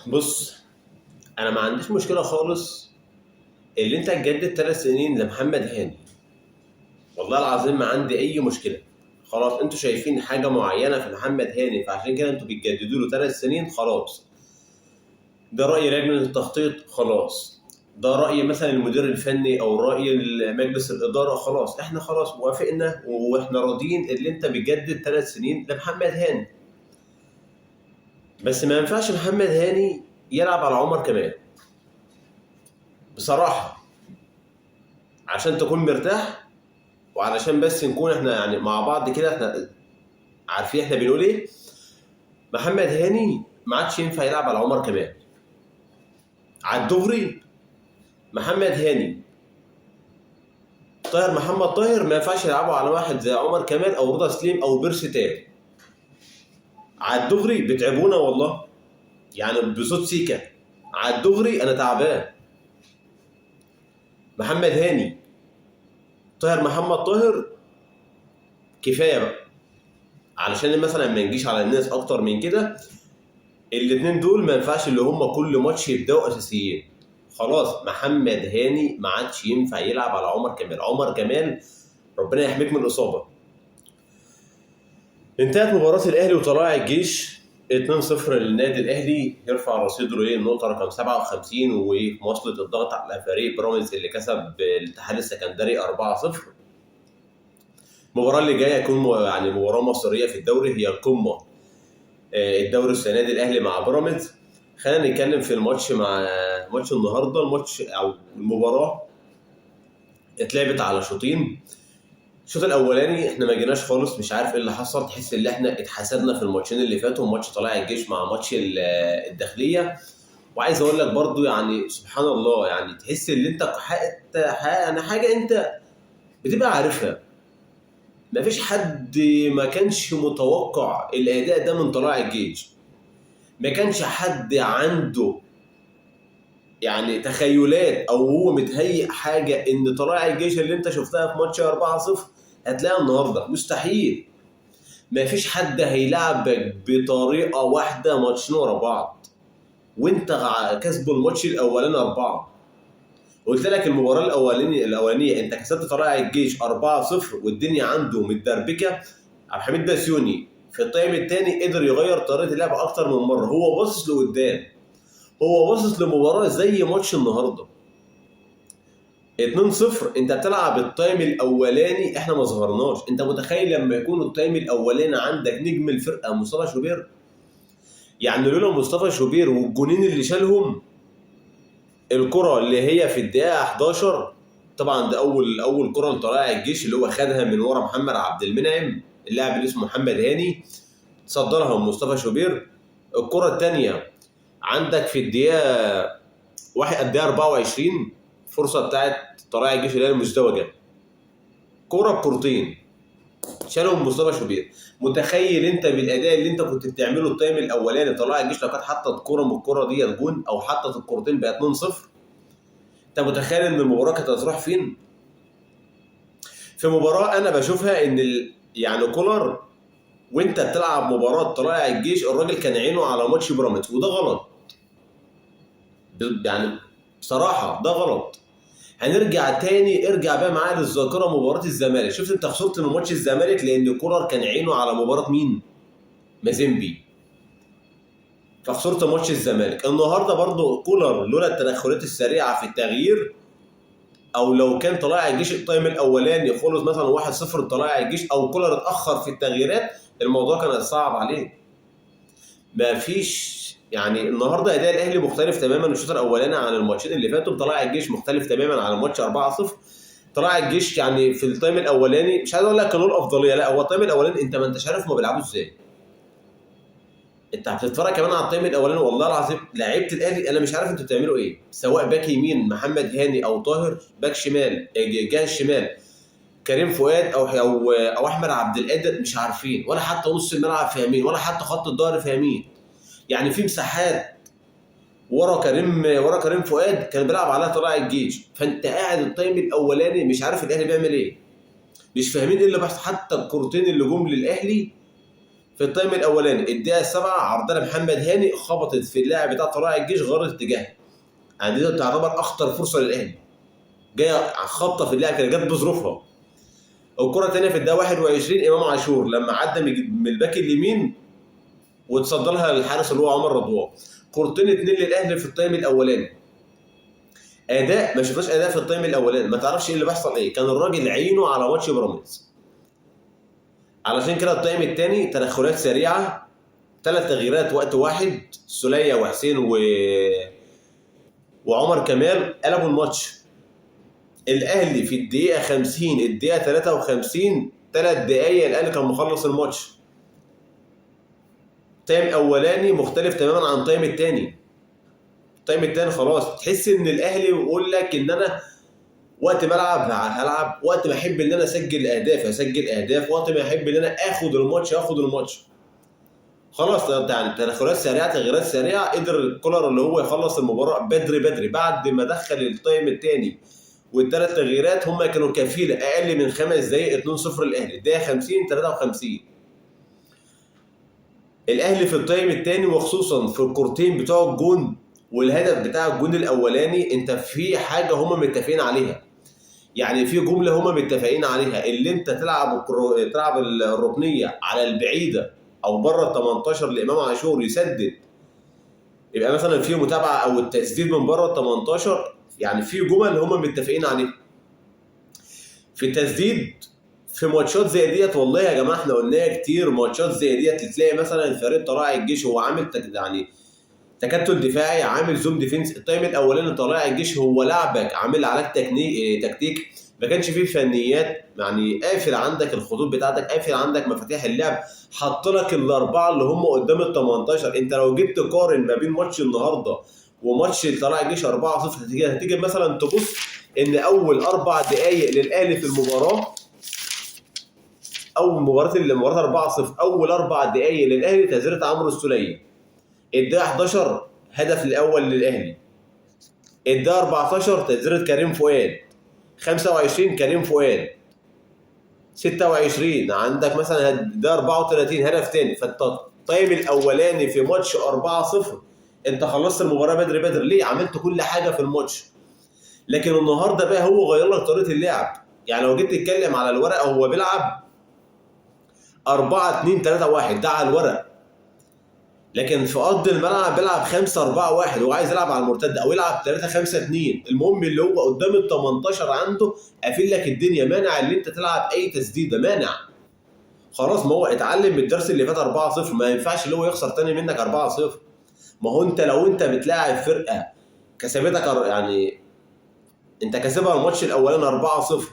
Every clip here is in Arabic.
بص، انا ما عنديش مشكله خالص اللي انت تجدد 3 سنين لمحمد هاني. والله العظيم ما عندي اي مشكله. خلاص، انتوا شايفين حاجه معينه في محمد هاني فعشان كده انتوا بتجددوا له 3 سنين. خلاص، ده راي لجنه التخطيط. خلاص، ده راي مثلا المدير الفني او راي مجلس الاداره. خلاص، احنا خلاص وافقنا واحنا راضيين اللي انت بتجدد 3 سنين لمحمد هاني. بس ما ينفعش محمد هاني يلعب على عمر كمال بصراحه، عشان تكون مرتاح وعلشان بس نكون احنا يعني مع بعض كده، احنا عارفين احنا بنقول ايه. محمد هاني ما عادش ينفع يلعب على عمر كمال على الدغري. محمد هاني، محمد طاهر ما ينفعش يلعبوا على واحد زي عمر كمال او رضا سليم او بيرسي تاني. على الدغري بتعبونا والله، يعني بصوت سيكا. على الدغري انا تعبان. محمد هاني، محمد طاهر، كفايه بقى. علشان مثلا ما نجيش على الناس اكتر من كده. الاثنين دول ما ينفعش اللي هم كل ماتش يبداوا اساسيين. خلاص، محمد هاني ما عادش ينفع يلعب على عمر كمال. عمر كمال ربنا يحميك من الاصابه. انتهت مباراه الاهلي وطلائع الجيش 2-0 للنادي الاهلي، يرفع رصيده للنقطه رقم 57 ومواصله الضغط على فريق بيراميدز اللي كسب الاتحاد السكندري 4-0. المباراه اللي جايه هتكون يعني مباراه مصيريه في الدوري، هي القمه الدوري السنه دي الاهلي مع بيراميدز. خلينا نتكلم في الماتش مع ماتش النهارده. الماتش او المباراه اتلعبت على شوطين. الشوط الاولاني احنا ما جيناش خالص، مش عارف ايه اللي حصل. تحس ان احنا اتحسدنا في الماتشين اللي فاتوا، ماتش طلائع الجيش مع ماتش الداخليه. وعايز اقول لك برضو يعني سبحان الله، يعني تحس ان انت يعني حاجه انت بتبقى عارفها. مفيش حد ما كانش متوقع الاداء ده من طلائع الجيش. ما كانش حد عنده يعني تخيلات او هو متهيئ حاجه ان طلائع الجيش اللي انت شفتها في ماتش 4-0 هتلاقيها النهارده. مستحيل. ما فيش حد هيلعبك بطريقه واحده ماتشين ورا بعض وانت كسبه الماتش الاولاني 4. قلت لك المباراه الاولانيه انت كسبت طلائع الجيش 4-0 والدنيا عنده متدربكه. عبد الحميد بسيوني في التايم الثاني قدر يغير طريقه اللعب اكتر من مره. هو باصص لقدام، هو باصص لمباراه زي ماتش النهارده 2-0. انت بتلعب التايم الاولاني احنا ما ظهرناش. انت متخيل لما يكون التايم الاولاني عندك نجم الفرقه مصطفى شوبير؟ يعني لولا مصطفى شوبير والجونين اللي شالهم، الكره اللي هي في الدقيقه 11 طبعا، ده اول كره لطلائع الجيش اللي هو خدها من ورا محمد عبد المنعم، اللاعب اللي اسمه محمد هاني صدرها من مصطفى شوبير. الكره الثانيه عندك في الدقيقه 24 فرصه بتاعت طلائع الجيش اللي هي المزدوجه، كوره بكورتين شالهم مصطفى شوبير. متخيل انت بالاداء اللي انت كنت بتعمله التايم الاولاني طلائع الجيش لو كانت حطت كوره من الكوره دي جون او حطت الكورتين بقى 2-0؟ انت متخيل ان المباراه كانت هتروح فين؟ في مباراه انا بشوفها ان يعني كولر وانت بتلعب مباراه طلائع الجيش الراجل كان عينه على ماتش بيراميدز، وده غلط. يعني بصراحه ده غلط. هنرجع تاني، ارجع بقى معايا للذاكره مباراه الزمالك. شفت انت خسرت من ماتش الزمالك لان كولر كان عينه على مباراه مين؟ مازيمبي. فخسرت ماتش الزمالك. النهارده برضو كولر لولا التدخلات السريعه في التغيير، او لو كان طلائع الجيش التايم الاولاني خلص مثلا 1-0 طلائع الجيش او كولر اتاخر في التغييرات، الموضوع كان هيصعب عليه. ما فيش يعني النهارده اداء الاهلي مختلف تماما الشوط الاولاني عن الماتشين اللي فاتوا. طلائع الجيش مختلف تماما عن الماتش 4-0. طلائع الجيش يعني في التايم الاولاني مش عايز اقول لك كانوا الافضليه، لا، هو التايم الاولاني انت ما انتش عارف ما بيلعبوا ازاي. انت هتتفرج كمان على التايم الاولاني والله العظيم لعيبه الاهلي انا مش عارف انتوا بتعملوا ايه، سواء باك يمين محمد هاني او طاهر، باك شمال جهه الشمال كريم فؤاد او احمد عبد القادر، مش عارفين، ولا حتى نص الملعب فاهمين، ولا حتى خط الظهر فاهمين. يعني في مساحات ورا كريم فؤاد كان بيلعب عليها طلائع الجيش. فانت قاعد التايم الاولاني مش عارف الاهلي بيعمل ايه، مش فاهمين ايه اللي بيحصل. حتى الكورتين اللي جم للاهلي في التايم الاولاني الدقيقه 7 عرضله محمد هاني خبطت في اللاعب بتاع طلائع الجيش غيرت اتجاهها. يعني دي تعتبر اخطر فرصه للاهلي، جايه خبطه في اللاعب كده جت بظروفها. الكره الثانيه في الدقيقه 21 امام عاشور لما عدى من الباك اليمين وتصدى لها الحارس اللي هو عمر رضوان. كورتين 2 للاهلي في التايم الاولاني. اداء ما شفناش اداء في التايم الاولاني، ما تعرفش ايه اللي بيحصل ايه، كان الراجل عينه على ماتش بيراميدز. علشان كده التايم الثاني تدخلات سريعه، 3 تغييرات وقت واحد، سولية وحسين وعمر كمال قلبوا الماتش. الاهلي في الدقيقه 50 الدقيقه 53 3 دقايق الاهلي كان مخلص الماتش. تايم اولاني مختلف تماما عن التايم الثاني. التايم الثاني خلاص تحس ان الاهلي بيقول لك ان انا وقت ما العب هلعب، وقت ما احب ان انا اسجل اهداف هسجل اهداف، وقت ما احب ان انا اخد الماتش هاخد الماتش. خلاص يعني تدخلات سريعه تغييرات سريعه، قدر كولر اللي هو يخلص المباراه بدري بعد ما دخل التايم الثاني والثلاث تغييرات هم كانوا كفيله اقل من 5 دقائق 2-0 الاهلي. الدقيقه 50 53 الاهلي في التايم الثاني، وخصوصا في الكورتين بتوع الجون والهدف بتاع الجون الاولاني، انت في حاجه هم متفقين عليها. يعني في جمله هم متفقين عليها، اللي انت تلعب الركنيه على البعيده او بره ال 18 لامام عاشور يسدد، يبقى مثلا في متابعه، او التسديد من بره ال 18. يعني في جمل هم متفقين عليها في التسديد في ماتشات زي ديت. والله يا جماعه احنا قلناها كتير، ماتشات زي ديت تلاقي مثلا فريق طلائع الجيش هو عامل يعني تكتل دفاعي، عامل زوم ديفنس. التايم الاولاني طلائع الجيش هو لعبك عامل عليك تكتيك، ما كانش فيه فنيات، يعني قافل عندك الخطوط بتاعتك، قافل عندك مفاتيح اللعب، حط لك الاربعه اللي هم قدام ال 18. انت لو جيت تقارن ما بين ماتش النهارده وماتش طلائع الجيش 4-0 هتيجي مثلا تبص ان اول 4 دقائق للاهلي في المباراه، اول المباراه 4-0 اول 4 دقائق للاهلي تسديده عمرو السوليه. الدقيقه 11 هدف الاول للاهلي. الدقيقه 14 تسديده كريم فؤاد. 25 كريم فؤاد. 26 عندك مثلا الدقيقه 34 هدف ثاني. فالتايم الاولاني في ماتش 4-0 انت خلصت المباراه بدري ليه؟ عملت كل حاجه في الماتش. لكن النهارده بقى هو غير لك طريقه اللعب. يعني لو جيت تتكلم على الورقه هو بيلعب 4-2-3-1 ده على الورق، لكن في ارض الملعب بيلعب 5-4-1 وعايز يلعب على المرتد، او يلعب 3-5-2. المهم اللي هو قدام ال 18 عنده قافل لك الدنيا، مانع ان انت تلعب اي تسديده، مانع. خلاص ما هو اتعلم من الدرس اللي فات 4-0، ما ينفعش اللي هو يخسر تاني منك 4-0. ما هو انت لو انت بتلاعب فرقه كسبتك، يعني انت كسبها الماتش الاولاني 4-0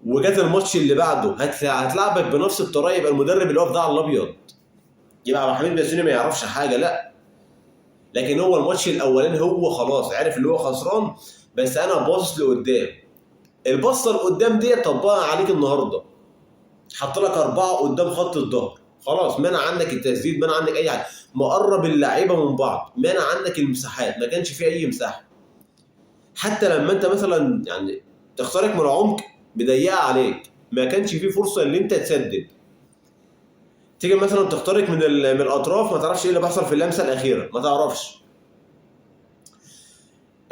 وجات الماتش اللي بعده هتلعبك بنفس الطريقه، يبقى المدرب اللي واقف ده على الابيض، يبقى عبد الحميد باسوني ما يعرفش حاجه، لا. لكن هو الماتش الاولاني هو خلاص عارف اللي هو خسران، بس انا باصص لقدام. البصه لقدام دي طبقها عليك النهارده، حط لك 4 قدام خط الظهر، خلاص منع عندك التسديد، منع عندك اي حاجه، مقرب اللعيبه من بعض، منع عندك المساحات، ما كانش فيه اي مساحه. حتى لما انت مثلا يعني تخترق من العمق مضيقه عليك، ما كانش فيه فرصه ان انت تسدد. تيجي مثلا تخترق من الاطراف ما تعرفش ايه اللي بيحصل في اللمسه الاخيره، ما تعرفش.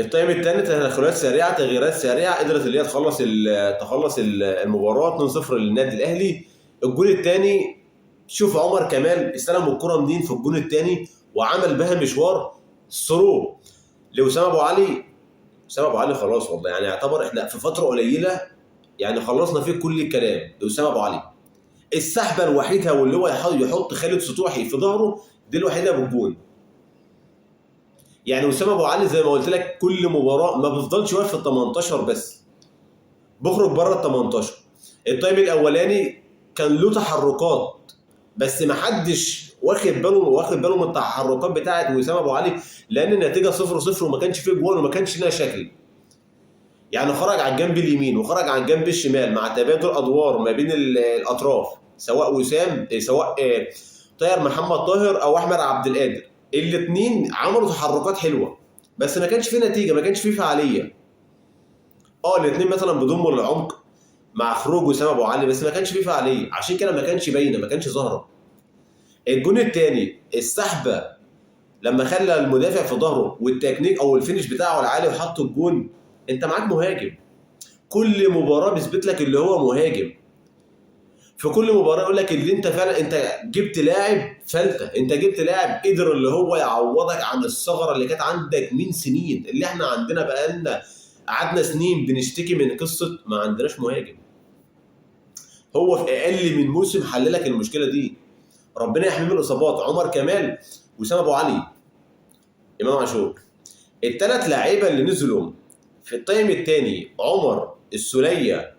التايم الثاني تدخلات سريعه تغييرات سريعه، قدرت اللي هي تخلص المباراه 2-0 للنادي الاهلي. الجول الثاني شوف عمر كمال استلم الكره منين في الجول الثاني وعمل بها مشوار ثرو لوسام ابو علي. وسام ابو علي خلاص والله يعني يعتبر احنا في فتره قليله يعني خلصنا فيه كل الكلام. لوسام ابو علي السحبه الوحيده واللي هو يحط خالد سطوحي في ظهره دي الوحيده بالجون. يعني وسام ابو علي زي ما قلت لك كل مباراه ما بيفضلش واقف في ال 18 بس، بخرج بره ال 18. التايم الاولاني كان له تحركات بس ما حدش واخد باله من التحركات بتاعه وسام ابو علي، لان النتيجه 0-0 وما كانش فيه جول وما كانش لها شكل. يعني خرج على الجنب اليمين وخرج على الجنب الشمال مع تبادل ادوار ما بين الاطراف، سواء وسام سواء طاهر محمد طاهر او احمد عبد القادر، الاثنين عملوا تحركات حلوه بس ما كانش فيه نتيجه، ما كانش فيه فعاليه. الاثنين مثلا بيضموا للعمق مع خروج وسام ابو علي بس ما كانش فيه فعاليه، عشان كده ما كانش باينه، ما كانش ظاهره. الجون الثاني السحبه لما خلى المدافع في ظهره والتكنيك او الفينش بتاعه العالي وحط الجون. انت معاك مهاجم، كل مباراه بيثبت لك اللي هو مهاجم. في كل مباراه يقول لك اللي انت فعلا انت جبت لاعب فلته، انت جبت لاعب قدر اللي هو يعوضك عن الثغره اللي كانت عندك من سنين، اللي احنا عندنا بقالنا قعدنا سنين بنشتكي من قصه ما عندناش مهاجم. هو في اقل من موسم حل لك المشكله دي. ربنا يحميه من الاصابات. عمر كمال، وسام ابو علي، امام عاشور، الثلاث لعيبه اللي نزلوا في التايم الثاني، عمر، السوليه،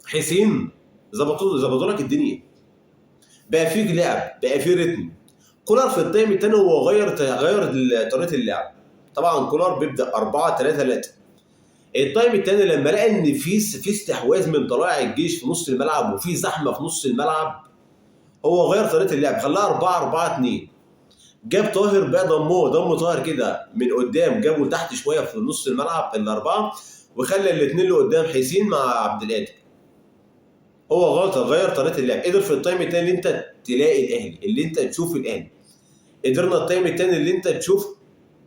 حسين، ظبطوا لك الدنيا. بقى في لعب، بقى في رتم. كولر في التايم الثاني هو غير طريقه اللعب. طبعا كولر بيبدا 4-3-3. التايم الثاني لما لقى ان في استحواذ من طلائع الجيش في نص الملعب وفي زحمه في نص الملعب، هو غير طريقه اللعب، خلاها 4-4-2. جاب طاهر بقى، ضم طاهر كده من قدام، جابه تحت شويه في نص الملعب الاربعه، وخلى الاثنين اللي قدام حسين مع عبد القادر. هو غير طريقه اللعب. قدر في التايم الثاني اللي انت تلاقي الاهلي، اللي انت تشوف الاهلي. قدرنا التايم الثاني اللي انت تشوف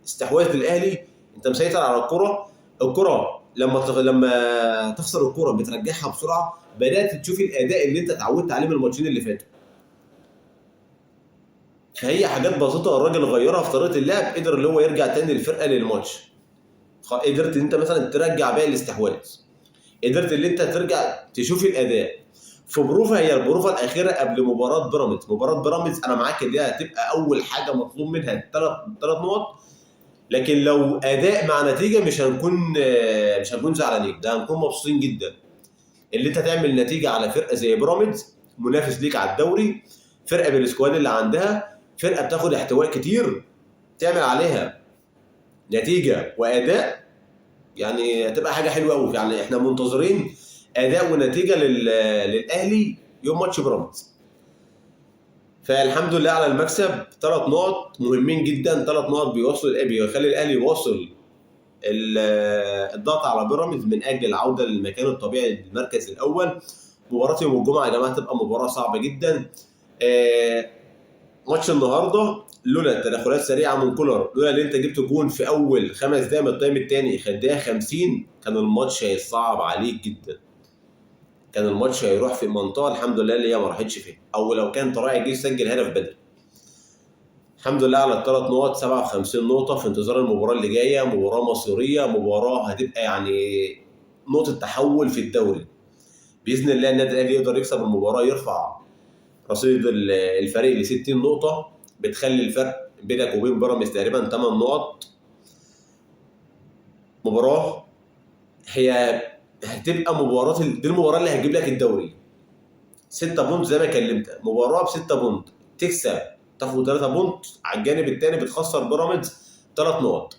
استحواذ للاهلي، انت مسيطر على الكره لما تخسر الكره بترجعها بسرعه. بدات تشوف الاداء اللي انت اتعودت عليه من الماتشين اللي فاتوا. فهي حاجات بسيطه الراجل غيرها في طريقه اللعب، قدر اللي هو يرجع تاني الفرقه للماتش. قدرت ان انت مثلا ترجع باقي الاستحواذ، قدرت ان انت ترجع تشوف الاداء. في بروفا، هي البروفا الاخيره قبل مباراه بيراميدز. مباراه بيراميدز انا معاك اللي هي هتبقى اول حاجه مطلوب منها ثلاث نقط، لكن لو اداء مع نتيجه مش هنكون زعلانين، ده هنكون مبسوطين جدا. اللي انت تعمل نتيجه على فرقه زي بيراميدز، منافس ليك على الدوري، فرقه بالسكواد اللي عندها، فرقه بتاخد احتواء كتير، تعمل عليها نتيجه واداء، يعني هتبقى حاجه حلوه قوي. يعني احنا منتظرين اداء ونتيجه للاهلي يوم ماتش بيراميدز. فالحمد لله على المكسب. 3 نقط مهمين جدا، 3 نقط بيخلي الاهلي يواصل الضغط على بيراميدز من اجل العوده للمكان الطبيعي للمركز الاول. مباراه يوم الجمعه يا جماعه تبقى مباراه صعبه جدا. ماتش النهارده لولا التدخلات سريعه من كولر، لولا اللي انت جبت جون في اول 5 دقايق من التايم الثاني خدها 50، كان الماتش هيصعب عليك جدا. كان الماتش هيروح في منطقه الحمد لله اللي هي ما راحتش فيها، او لو كان طلائع الجيش سجل هدف بدري. الحمد لله على ال3 نقط، 57 نقطه في انتظار المباراه اللي جايه. مباراه مصيريه، مباراه هتبقى يعني نقطه تحول في الدوري. باذن الله النادي الاهلي يقدر يكسب المباراه، يرفع رصيد الفريق ل 60 نقطه، بتخلي الفرق بينك وبين بيراميدز تقريبا 8 نقط. مباراه هي هتبقى دي المباراه اللي هتجيب لك الدوري. 6 بونت زي ما كلمتك، مباراه ب6 بونت، تكسب تاخد 3 بونت، على الجانب الثاني بتخسر بيراميدز 3 نقط.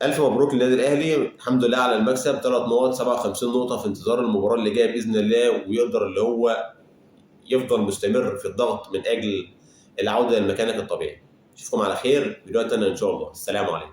الف مبروك للنادي الاهلي، الحمد لله على المكسب. 3 نقط، 57 نقطه في انتظار المباراه اللي جايه باذن الله، ويقدر اللي هو يفضل مستمر في الضغط من اجل العوده لمكانك الطبيعي. اشوفكم على خير فيديوهات تانية ان شاء الله. السلام عليكم.